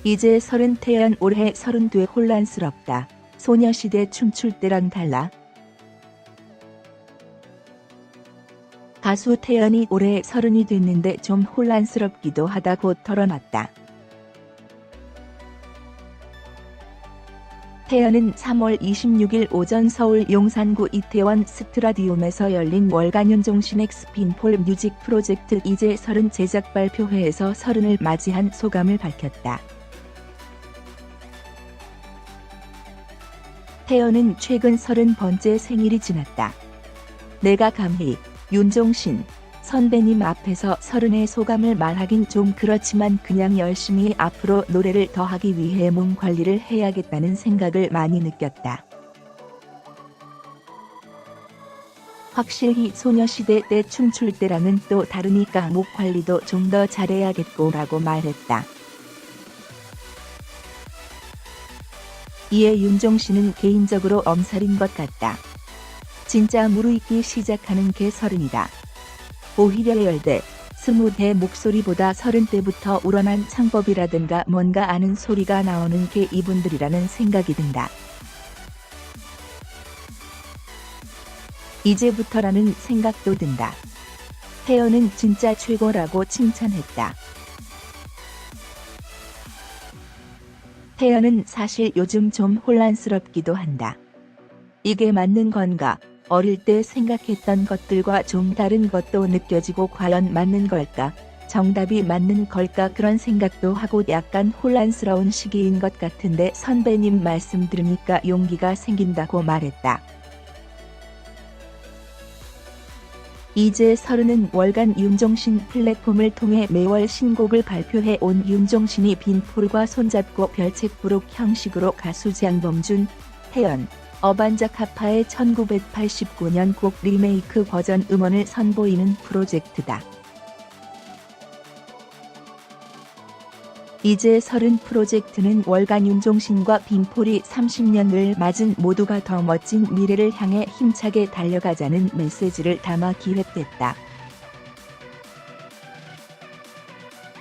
이제 30 태연 올해 32 혼란스럽다. 소녀시대 춤출 때랑 달라. 가수 태연이 올해 30이 됐는데 좀 혼란스럽기도 하다고 털어놨다. 태연은 3월 26일 오전 서울 용산구 이태원 스트라디움에서 열린 월간 윤종신 엑스핀폴 뮤직 프로젝트 이제 30 제작 발표회에서 30을 맞이한 소감을 밝혔다. 태연은 최근 30번째 생일이 지났다. 내가 감히 윤종신 선배님 앞에서 30의 소감을 말하긴 좀 그렇지만 그냥 열심히 앞으로 노래를 더 하기 위해 몸 관리를 해야겠다는 생각을 많이 느꼈다. 확실히 소녀시대 때 춤출 때랑은 또 다르니까 목 관리도 좀 더 잘해야겠고 라고 말했다. 이에 윤종신은 개인적으로 엄살인 것 같다. 진짜 무르익기 시작하는 게 30이다. 오히려 10대, 20대 목소리보다 30대부터 우러난 창법이라든가 뭔가 아는 소리가 나오는 게 이분들이라는 생각이 든다. 이제부터라는 생각도 든다. 태연은 진짜 최고라고 칭찬했다. 태연은 사실 요즘 좀 혼란스럽기도 한다. 이게 맞는 건가? 어릴 때 생각했던 것들과 좀 다른 것도 느껴지고 과연 맞는 걸까? 정답이 맞는 걸까? 그런 생각도 하고 약간 혼란스러운 시기인 것 같은데 선배님 말씀 들으니까 용기가 생긴다고 말했다. 이제 30은 월간 윤종신 플랫폼을 통해 매월 신곡을 발표해 온 윤종신이 빈폴과 손잡고 별책 부록 형식으로 가수 장범준, 태연, 어반자카파의 1989년 곡 리메이크 버전 음원을 선보이는 프로젝트다. 이제 30 프로젝트는 월간 윤종신과 빈폴이 30년을 맞은 모두가 더 멋진 미래를 향해 힘차게 달려가자는 메시지를 담아 기획됐다.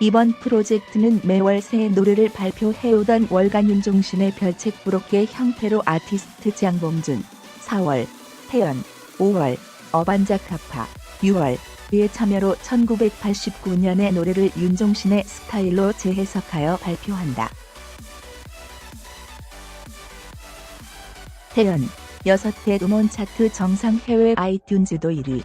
이번 프로젝트는 매월 새 노래를 발표해오던 월간 윤종신의 별책 부록의 형태로 아티스트 장범준, 4월, 태연, 5월, 어반자카파, 6월의 참여로 1989년의 노래를 윤종신의 스타일로 재해석하여 발표한다. 태연, 6회 음원 차트 정상 해외 아이튠즈도 1위.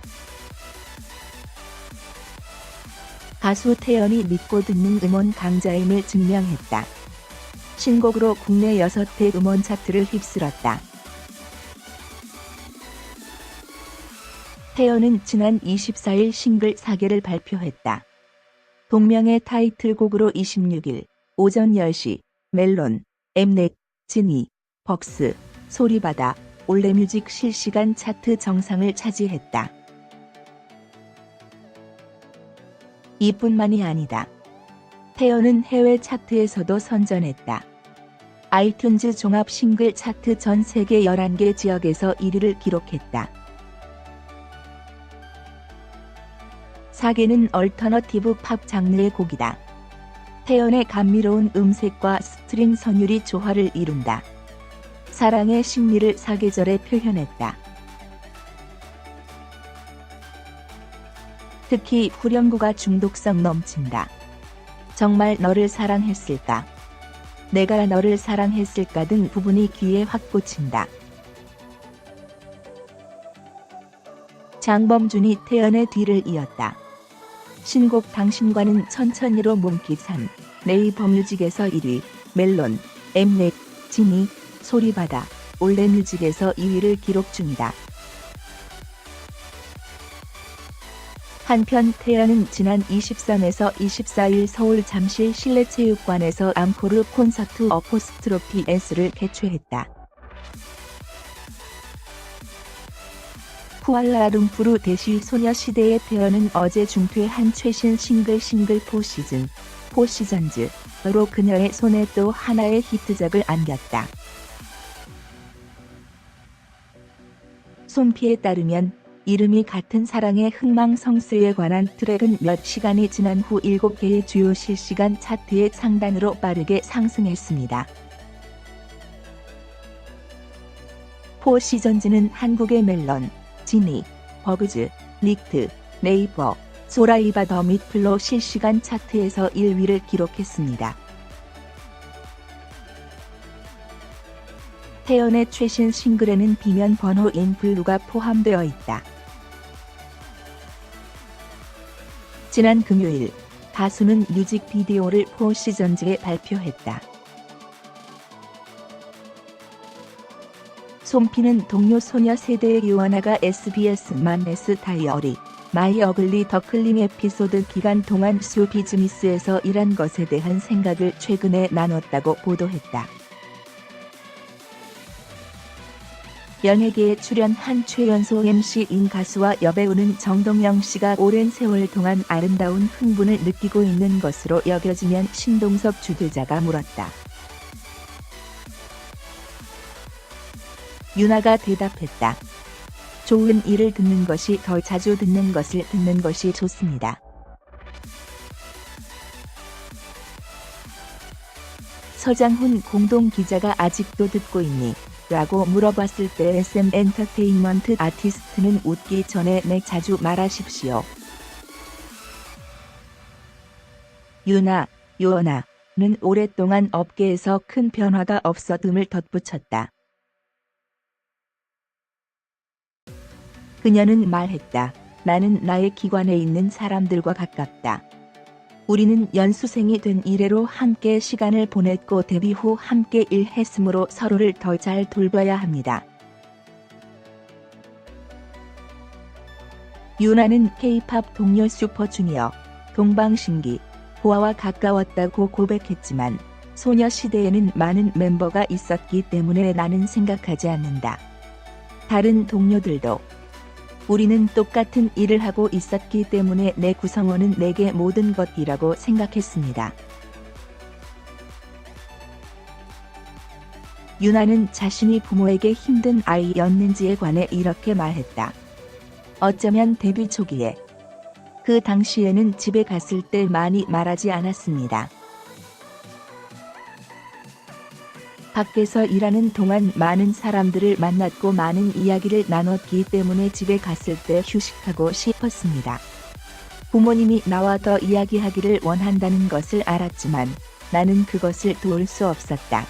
가수 태연이 믿고 듣는 음원 강자임을 증명했다. 신곡으로 국내 6회 음원 차트를 휩쓸었다. 태연은 지난 24일 싱글 4개를 발표했다. 동명의 타이틀곡으로 26일 오전 10시 멜론, 엠넷, 지니, 벅스, 소리바다, 올레뮤직 실시간 차트 정상을 차지했다. 이뿐만이 아니다. 태연은 해외 차트에서도 선전했다. 아이튠즈 종합 싱글 차트 전 세계 11개 지역에서 1위를 기록했다. 4개는 얼터너티브 팝 장르의 곡이다. 태연의 감미로운 음색과 스트링 선율이 조화를 이룬다. 사랑의 심리를 사계절에 표현했다. 특히 후렴구가 중독성 넘친다. 정말 너를 사랑했을까? 내가 너를 사랑했을까 등 부분이 귀에 확 꽂힌다. 장범준이 태연의 뒤를 이었다. 신곡 당신과는 천천히로 뭉키산, 네이버 뮤직에서 1위, 멜론, 엠넷, 지니, 소리바다, 올레뮤직에서 2위를 기록 중이다. 한편 태연은 지난 23에서 24일 서울 잠실 실내체육관에서 앙코르 콘서트 어포스트로피 S를 개최했다. 쿠알라룸푸르 대시 소녀시대의 태연은 어제 중퇴한 최신 싱글 4시즌즈로 그녀의 손에 또 하나의 히트작을 안겼다. 손피에 따르면 이름이 같은 사랑의 흥망성쇠에 관한 트랙은 몇 시간이 지난 후 7개의 주요 실시간 차트의 상단으로 빠르게 상승했습니다. 포 시전즈는 한국의 멜론, 지니, 버그즈, 닉트, 네이버, 소라이바 더 밑플로 실시간 차트에서 1위를 기록했습니다. 태연의 최신 싱글에는 비면 번호인 블루가 포함되어 있다. 지난 금요일, 가수는 뮤직비디오를 포 시전즈에 발표했다. 솜피는 동료 소녀 세대의 유원아가 SBS 맘메스 다이어리, 마이 어글리 더클링 에피소드 기간 동안 쇼비즈니스에서 일한 것에 대한 생각을 최근에 나눴다고 보도했다. 연예계에 출연한 최연소 MC인 가수와 여배우는 정동영 씨가 오랜 세월 동안 아름다운 흥분을 느끼고 있는 것으로 여겨지면 신동섭 주도자가 물었다. 유나가 대답했다. 좋은 일을 듣는 것이 더 자주 듣는 것을 듣는 것이 좋습니다. 서장훈 공동기자가 아직도 듣고 있니? 라고 물어봤을 때 SM 엔터테인먼트 아티스트는 웃기 전에 네 자주 말하십시오. 유나, 유원아는 오랫동안 업계에서 큰 변화가 없었음을 덧붙였다. 그녀는 말했다. 나는 나의 기관에 있는 사람들과 가깝다. 우리는 연수생이 된 이래로 함께 시간을 보냈고 데뷔 후 함께 일했으므로 서로를 더 잘 돌봐야 합니다. 유나는 K-팝 동료 슈퍼주니어, 동방신기, 보아와 가까웠다고 고백했지만 소녀시대에는 많은 멤버가 있었기 때문에 나는 생각하지 않는다. 다른 동료들도 우리는 똑같은 일을 하고 있었기 때문에 내 구성원은 내게 모든 것이라고 생각했습니다. 유나는 자신이 부모에게 힘든 아이였는지에 관해 이렇게 말했다. 어쩌면 데뷔 초기에 그 당시에는 집에 갔을 때 많이 말하지 않았습니다. 밖에서 일하는 동안 많은 사람들을 만났고 많은 이야기를 나눴기 때문에 집에 갔을 때 휴식하고 싶었습니다. 부모님이 나와 더 이야기하기를 원한다는 것을 알았지만 나는 그것을 도울 수 없었다.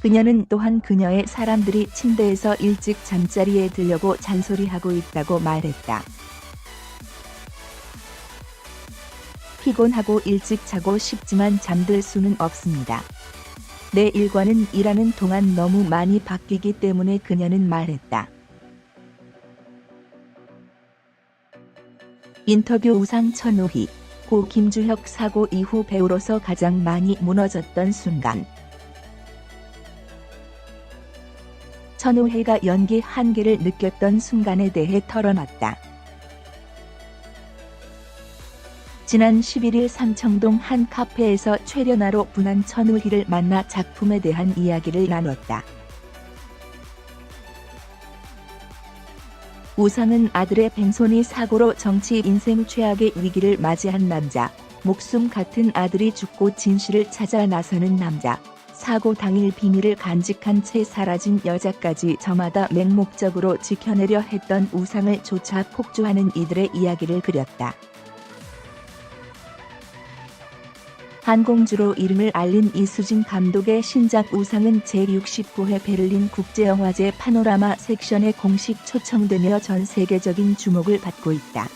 그녀는 또한 그녀의 사람들이 침대에서 일찍 잠자리에 들려고 잔소리하고 있다고 말했다. 피곤하고 일찍 자고 싶지만 잠들 수는 없습니다. 내 일과는 일하는 동안 너무 많이 바뀌기 때문에 그녀는 말했다. 인터뷰 우상 천우희, 고 김주혁 사고 이후 배우로서 가장 많이 무너졌던 순간. 천우희가 연기 한계를 느꼈던 순간에 대해 털어놨다. 지난 11일 삼청동 한 카페에서 최련아로 분한 천우희를 만나 작품에 대한 이야기를 나눴다. 우상은 아들의 뱅손이 사고로 정치 인생 최악의 위기를 맞이한 남자, 목숨 같은 아들이 죽고 진실을 찾아 나서는 남자, 사고 당일 비밀을 간직한 채 사라진 여자까지 저마다 맹목적으로 지켜내려 했던 우상을 조차 폭주하는 이들의 이야기를 그렸다. 한공주로 이름을 알린 이수진 감독의 신작 우상은 제69회 베를린 국제영화제 파노라마 섹션에 공식 초청되며 전 세계적인 주목을 받고 있다.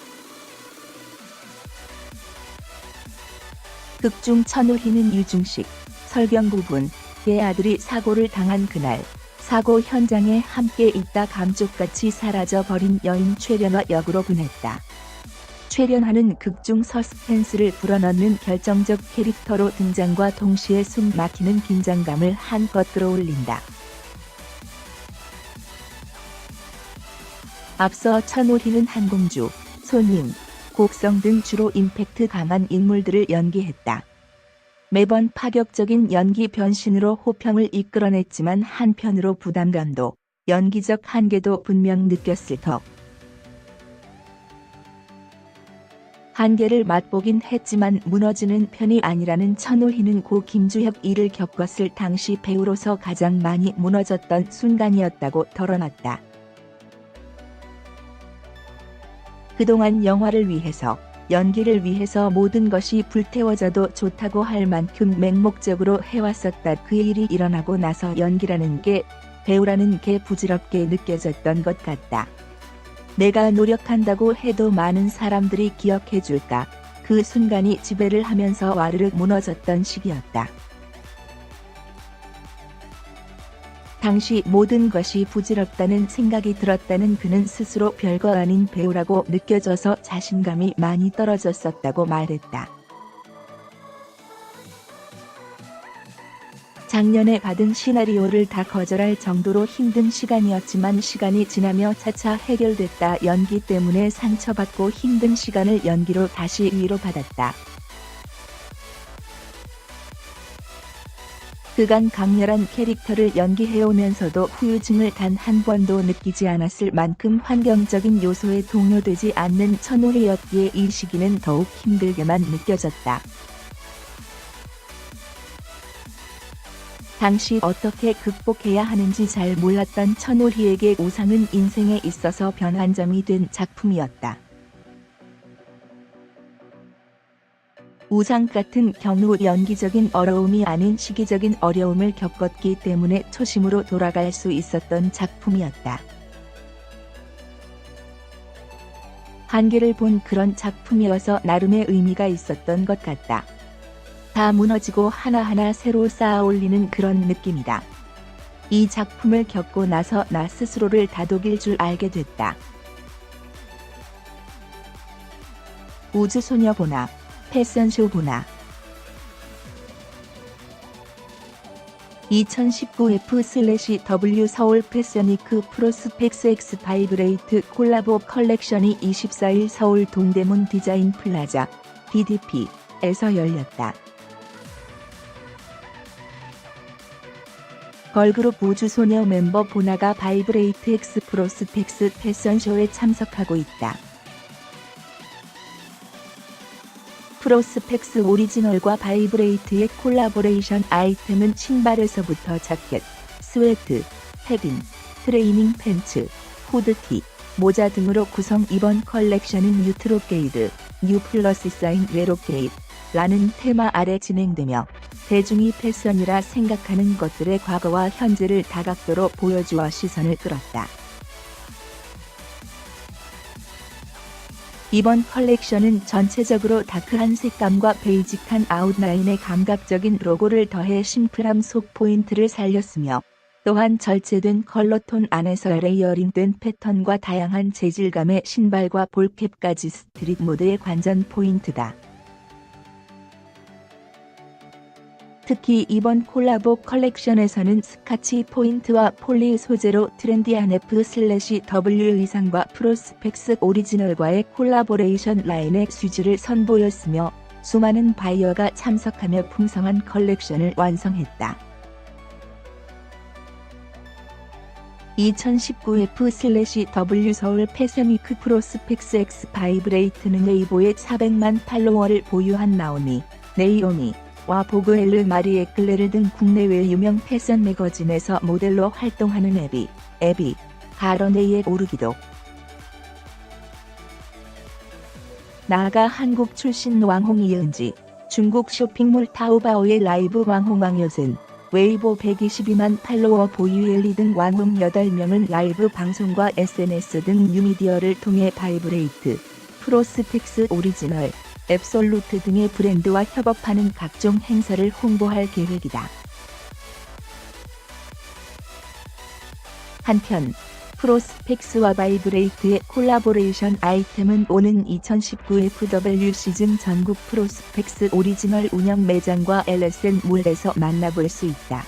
극중 천우희는 유중식, 설경 부분의 아들이 사고를 당한 그날, 사고 현장에 함께 있다 감쪽같이 사라져 버린 여인 최련화 역으로 분했다. 최련화는 극중 서스펜스를 불어넣는 결정적 캐릭터로 등장과 동시에 숨 막히는 긴장감을 한껏 끌어올린다. 앞서 천우희는 한공주, 손님, 곡성 등 주로 임팩트 강한 인물들을 연기했다. 매번 파격적인 연기 변신으로 호평을 이끌어냈지만 한편으로 부담감도 연기적 한계도 분명 느꼈을 터. 한계를 맛보긴 했지만 무너지는 편이 아니라는 천호희는 고 김주혁 일을 겪었을 당시 배우로서 가장 많이 무너졌던 순간이었다고 털어놨다. 그동안 영화를 위해서, 연기를 위해서 모든 것이 불태워져도 좋다고 할 만큼 맹목적으로 해왔었다. 그 일이 일어나고 나서 연기라는 게, 배우라는 게 부질없게 느껴졌던 것 같다. 내가 노력한다고 해도 많은 사람들이 기억해줄까? 그 순간이 지배를 하면서 와르르 무너졌던 시기였다. 당시 모든 것이 부질없다는 생각이 들었다는 그는 스스로 별거 아닌 배우라고 느껴져서 자신감이 많이 떨어졌었다고 말했다. 작년에 받은 시나리오를 다 거절할 정도로 힘든 시간이었지만 시간이 지나며 차차 해결됐다. 연기 때문에 상처받고 힘든 시간을 연기로 다시 위로받았다. 그간 강렬한 캐릭터를 연기해오면서도 후유증을 단 한 번도 느끼지 않았을 만큼 환경적인 요소에 동요되지 않는 천호희였기에 이 시기는 더욱 힘들게만 느껴졌다. 당시 어떻게 극복해야 하는지 잘 몰랐던 천호희에게 우상은 인생에 있어서 변환점이 된 작품이었다. 우상 같은 경우 연기적인 어려움이 아닌 시기적인 어려움을 겪었기 때문에 초심으로 돌아갈 수 있었던 작품이었다. 한계를 본 그런 작품이어서 나름의 의미가 있었던 것 같다. 다 무너지고 하나하나 새로 쌓아올리는 그런 느낌이다. 이 작품을 겪고 나서 나 스스로를 다독일 줄 알게 됐다. 우주소녀 보나, 패션쇼 보나. 2019 F/W 서울 패션위크 프로스펙스 X 바이브레이트 콜라보 컬렉션이 24일 서울 동대문 디자인 플라자 DDP에서 열렸다. 걸그룹 우주소녀 멤버 보나가 바이브레이트 X 프로스펙스 패션쇼에 참석하고 있다. 프로스펙스 오리지널과 바이브레이트의 콜라보레이션 아이템은 신발에서부터 자켓, 스웨트, 패딩, 트레이닝 팬츠, 후드티, 모자 등으로 구성. 이번 컬렉션은 뉴트로게이드, 뉴 플러스 사인 레로게이드 라는 테마 아래 진행되며 대중이 패션이라 생각하는 것들의 과거와 현재를 다각도로 보여주어 시선을 끌었다. 이번 컬렉션은 전체적으로 다크한 색감과 베이직한 아웃라인에 감각적인 로고를 더해 심플함 속 포인트를 살렸으며 또한 절제된 컬러톤 안에서 레이어링된 패턴과 다양한 재질감의 신발과 볼캡까지 스트릿 모드의 관전 포인트다. 특히 이번 콜라보 컬렉션에서는 스카치 포인트와 폴리 소재로 트렌디한 F/W 의상과 프로스펙스 오리지널과의 콜라보레이션 라인의 수주를 선보였으며 수많은 바이어가 참석하며 풍성한 컬렉션을 완성했다. 2019 F/W 서울 패션위크 프로스펙스 X 바이브레이트는 웨이보에 400만 팔로워를 보유한 네이오미 와 보그 엘르 마리 에클레르 등 국내외 유명 패션 매거진에서 모델로 활동하는 에비 가러네이에 오르기도. 나아가 한국 출신 왕홍 이은지, 중국 쇼핑몰 타오바오의 라이브 왕홍 왕효진, 웨이보 122만 팔로워 보유 엘리 등 왕홍 8명은 라이브 방송과 SNS 등 뉴미디어를 통해 바이브레이트, 프로스펙스 오리지널, 앱솔루트 등의 브랜드와 협업하는 각종 행사를 홍보할 계획이다. 한편 프로스펙스와 바이브레이트의 콜라보레이션 아이템은 오는 2019 FW 시즌 전국 프로스펙스 오리지널 운영 매장과 LSN 몰에서 만나볼 수 있다.